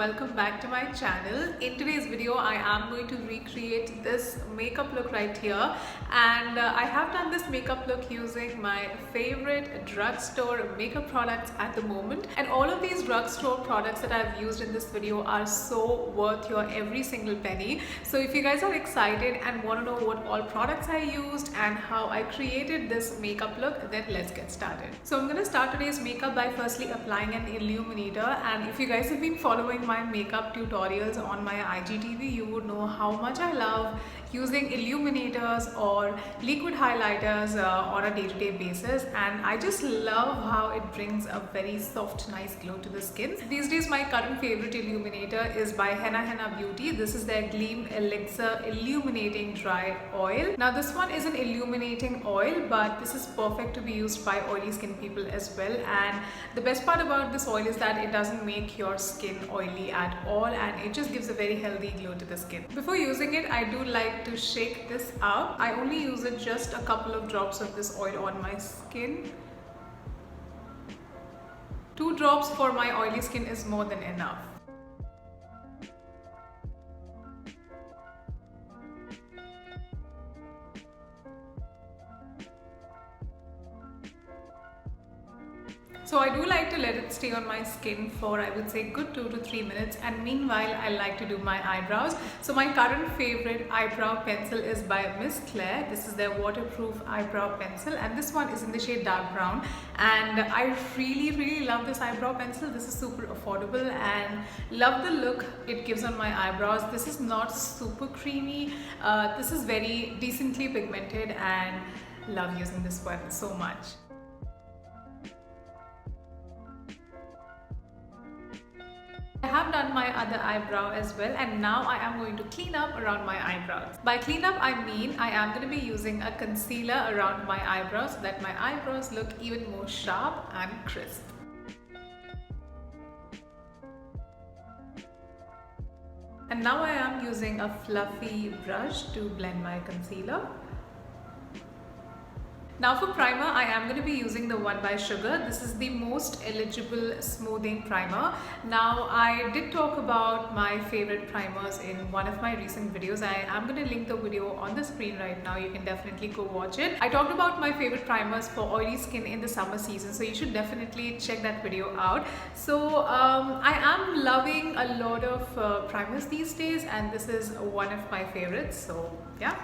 welcome back to my channel. In today's video I am going to recreate this makeup look right here, and I have done this makeup look using my favorite drugstore makeup products at the moment, and all of these drugstore products that I've used in this video are so worth your every single penny. So if you guys are excited and want to know what all products I used and how I created this makeup look, then let's get started. So I'm going to start today's makeup by firstly applying an illuminator, and if you guys have been following my makeup tutorials on my IGTV, you would know how much I love using illuminators or liquid highlighters on a day-to-day basis, and I just love how it brings a very soft, nice glow to the skin. These days my current favorite illuminator is by Henna Beauty. This is their Gleam Elixir Illuminating Dry Oil. Now this one is an illuminating oil, but this is perfect to be used by oily skin people as well, and the best part about this oil is that it doesn't make your skin oily at all, and it just gives a very healthy glow to the skin. Before using it, I do like to shake this up. I only use it just a couple of drops of this oil on my skin. 2 drops for my oily skin is more than enough. So I do like to let it stay on my skin for, I would say, good 2 to 3 minutes, and meanwhile I like to do my eyebrows. So my current favorite eyebrow pencil is by Miss Claire. This is their waterproof eyebrow pencil, and this one is in the shade dark brown, and I really love this eyebrow pencil. This is super affordable and love the look it gives on my eyebrows. This is not super creamy. This is very decently pigmented, and love using this one so much. I have done my other eyebrow as well, and now I am going to clean up around my eyebrows. By clean up I mean I am going to be using a concealer around my eyebrows so that my eyebrows look even more sharp and crisp. And now I am using a fluffy brush to blend my concealer. Now for primer, I am going to be using the one by Sugar. This is the most eligible smoothing primer. Now I did talk about my favorite primers in one of my recent videos. I am going to link the video on the screen right now. You can definitely go watch it. I talked about my favorite primers for oily skin in the summer season, so you should definitely check that video out. So I am loving a lot of primers these days, and this is one of my favorites. So yeah.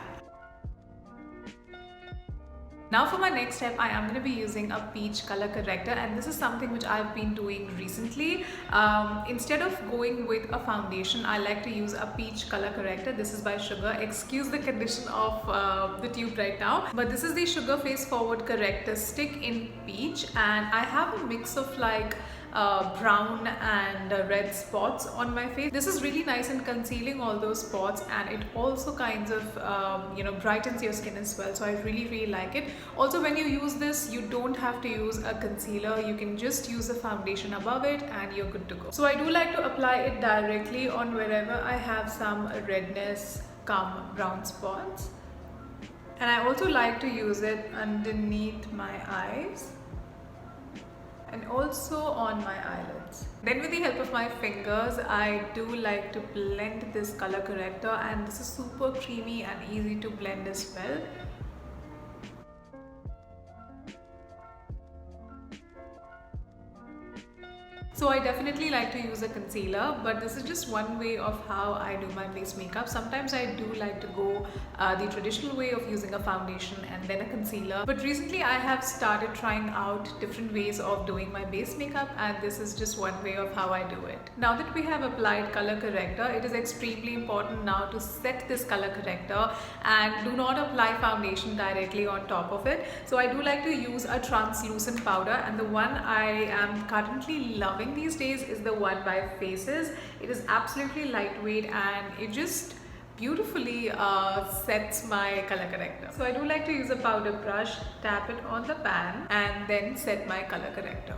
Now for my next step, I am going to be using a peach color corrector, and this is something which I've been doing recently. Instead of going with a foundation, I like to use a peach color corrector. This is by Sugar. Excuse the condition of the tube right now, but this is the Sugar Face Forward Corrector Stick in peach, and I have a mix of like brown and red spots on my face. This is really nice in concealing all those spots, and it also kinds of brightens your skin as well, so I really like it. Also, when you use this, you don't have to use a concealer. You can just use a foundation above it and you're good to go. So I do like to apply it directly on wherever I have some redness come brown spots, and I also like to use it underneath my eyes and also on my eyelids. Then with the help of my fingers, I do like to blend this color corrector, and this is super creamy and easy to blend as well. So I definitely like to use a concealer, but this is just one way of how I do my base makeup. Sometimes I do like to go the traditional way of using a foundation and then a concealer. But recently I have started trying out different ways of doing my base makeup, and this is just one way of how I do it. Now that we have applied color corrector, it is extremely important now to set this color corrector and do not apply foundation directly on top of it. So I do like to use a translucent powder, and the one I am currently loving these days is the one by Faces. It is absolutely lightweight and it just beautifully sets my color corrector. So I do like to use a powder brush, tap it on the pan, and then set my color corrector.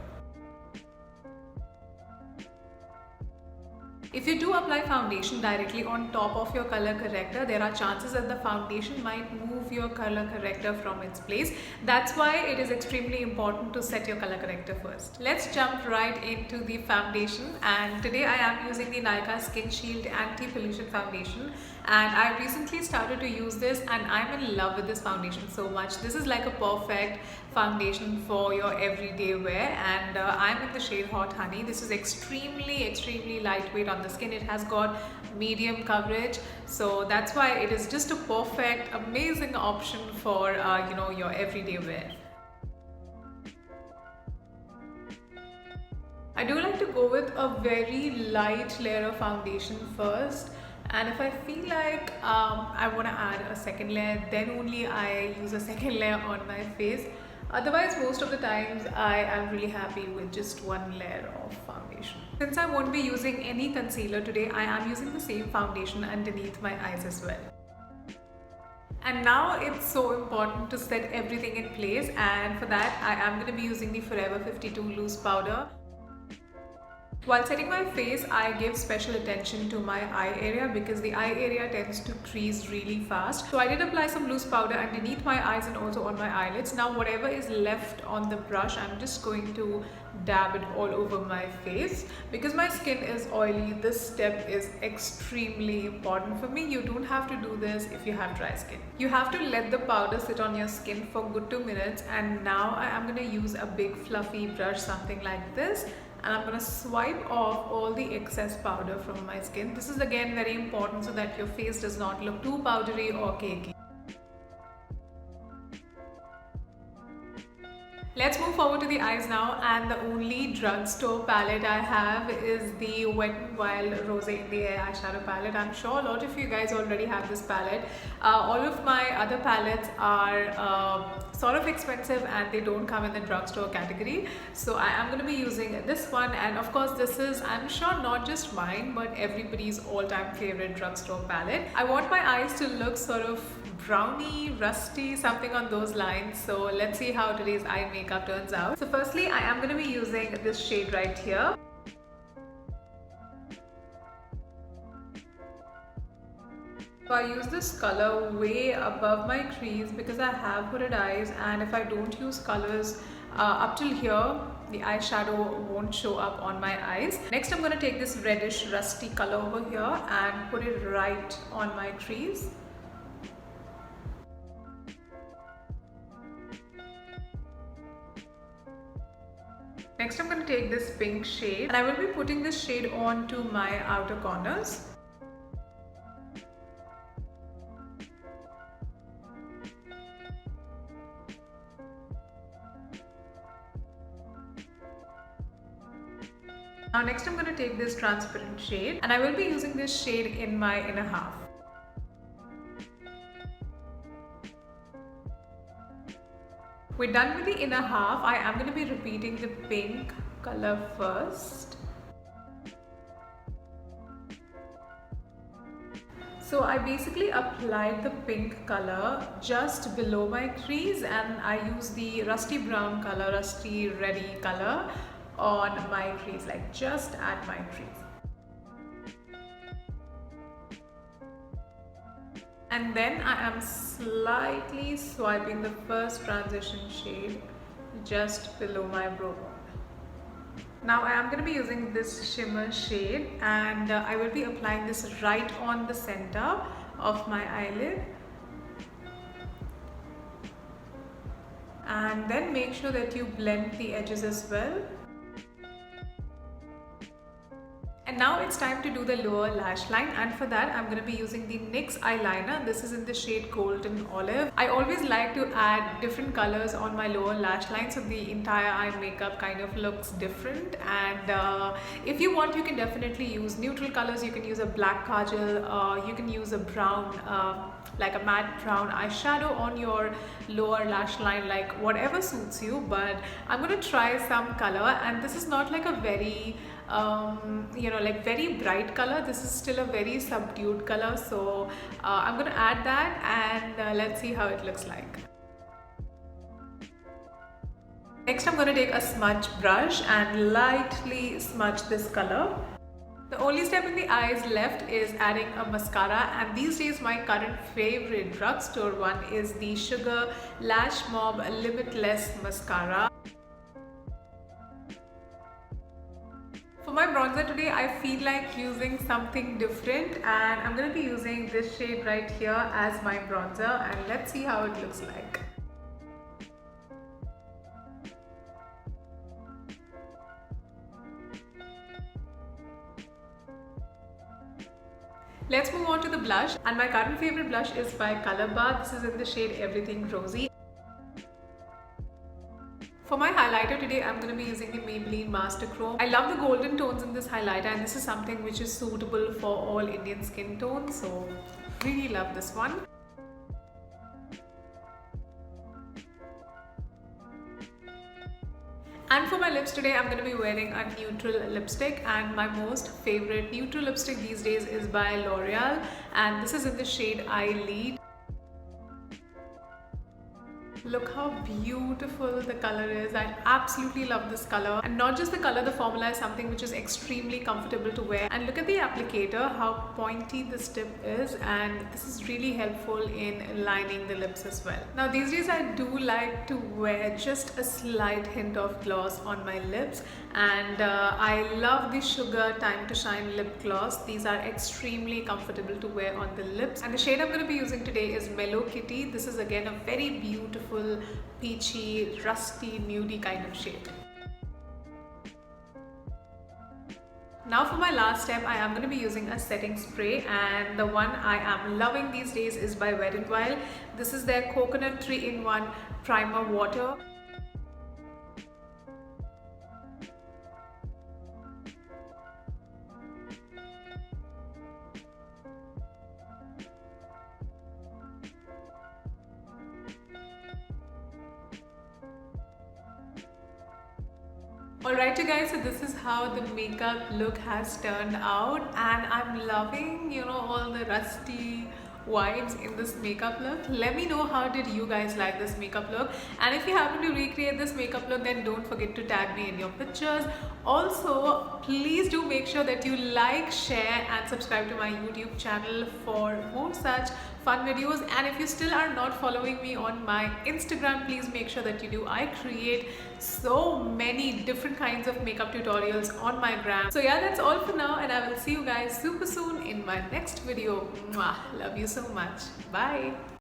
If you do apply foundation directly on top of your color corrector, there are chances that the foundation might move your color corrector from its place. That's why it is extremely important to set your color corrector first. Let's jump right into the foundation, and today I am using the Nykaa Skin Shield Anti-Pollution Foundation, and I recently started to use this and I'm in love with this foundation so much. This is like a perfect foundation for your everyday wear, and I'm in the shade Hot Honey. This is extremely lightweight on the skin. It has got medium coverage, so that's why it is just a perfect, amazing option for your everyday wear. I do like to go with a very light layer of foundation first, and if I feel like I want to add a second layer, then only I use a second layer on my face. Otherwise, most of the times I am really happy with just one layer of foundation. Since I won't be using any concealer today, I am using the same foundation underneath my eyes as well. And now it's so important to set everything in place, and for that I am going to be using the Forever 52 loose powder. While setting my face, I give special attention to my eye area because the eye area tends to crease really fast. So I did apply some loose powder underneath my eyes and also on my eyelids. Now whatever is left on the brush, I'm just going to dab it all over my face. Because my skin is oily, this step is extremely important for me. You don't have to do this if you have dry skin. You have to let the powder sit on your skin for good 2 minutes, and now I am going to use a big fluffy brush, something like this. And I'm going to swipe off all the excess powder from my skin. This is again very important so that your face does not look too powdery or cakey. Let's move forward to the eyes now, and the only drugstore palette I have is the Wet n Wild Rosé in the Air eyeshadow palette. I'm sure a lot of you guys already have this palette. All of my other palettes are sort of expensive and they don't come in the drugstore category. So I am going to be using this one, and of course this is, I'm sure, not just mine but everybody's all-time favorite drugstore palette. I want my eyes to look sort of browny, rusty, something on those lines. So let's see how today's eye makeup turns out. So firstly, I am going to be using this shade right here. So I use this color way above my crease because I have hooded eyes, and if I don't use colors up till here, the eyeshadow won't show up on my eyes. Next, I'm going to take this reddish rusty color over here and put it right on my crease. Next, I'm going to take this pink shade and I will be putting this shade on to my outer corners. Now next I'm going to take this transparent shade and I will be using this shade in my inner half. We're done with the inner half. I am going to be repeating the pink color first. So I basically applied the pink color just below my crease, and I use the rusty brown color, rusty reddy color on my crease, like just at my crease. And then I am slightly swiping the first transition shade just below my brow bone. Now I am going to be using this shimmer shade, and I will be applying this right on the center of my eyelid. And then make sure that you blend the edges as well. And now it's time to do the lower lash line, and for that I'm going to be using the NYX eyeliner. This is in the shade Golden Olive. I always like to add different colors on my lower lash line so the entire eye makeup kind of looks different. And if you want, you can definitely use neutral colors. You can use a black kajal, you can use a brown, like a matte brown eyeshadow on your lower lash line, like whatever suits you. But I'm going to try some color, and this is not like a very like very bright color. This is still a very subdued color, so I'm going to add that, and let's see how it looks like. Next I'm going to take a smudge brush and lightly smudge this color. The only step in the eyes left is adding a mascara, and these days my current favorite drugstore one is the Sugar Lash Mob Limitless Mascara. For my bronzer today, I feel like using something different, and I'm going to be using this shade right here as my bronzer, and let's see how it looks like. Let's move on to the blush, and my current favorite blush is by Colorbar. This is in the shade Everything Rosy. For my highlighter today, I'm going to be using the Maybelline Master Chrome. I love the golden tones in this highlighter, and this is something which is suitable for all Indian skin tones, so really love this one. And for my lips today, I'm going to be wearing a neutral lipstick, and my most favorite neutral lipstick these days is by L'Oreal, and this is in the shade I Lead. Look how beautiful the color is. I absolutely love this color, and not just the color, the formula is something which is extremely comfortable to wear. And look at the applicator, how pointy this tip is, and this is really helpful in lining the lips as well. Now these days I do like to wear just a slight hint of gloss on my lips, and I love the Sugar Time to Shine lip gloss. These are extremely comfortable to wear on the lips, and the shade I'm going to be using today is Mellow Kitty. This is again a very beautiful peachy, rusty, nudie kind of shade. Now for my last step, I am going to be using a setting spray, and the one I am loving these days is by Wet n Wild. This is their Coconut 3-in-1 Primer Water. Alright you guys, so this is how the makeup look has turned out, and I'm loving, all the rusty vibes in this makeup look. Let me know how did you guys like this makeup look, and if you happen to recreate this makeup look, then don't forget to tag me in your pictures. Also, please do make sure that you like, share and subscribe to my YouTube channel for more such fun videos. And if you still are not following me on my Instagram, please make sure that you do. I create so many different kinds of makeup tutorials on my gram. So yeah, that's all for now, and I will see you guys super soon in my next video. Mwah. Love you so much. Bye.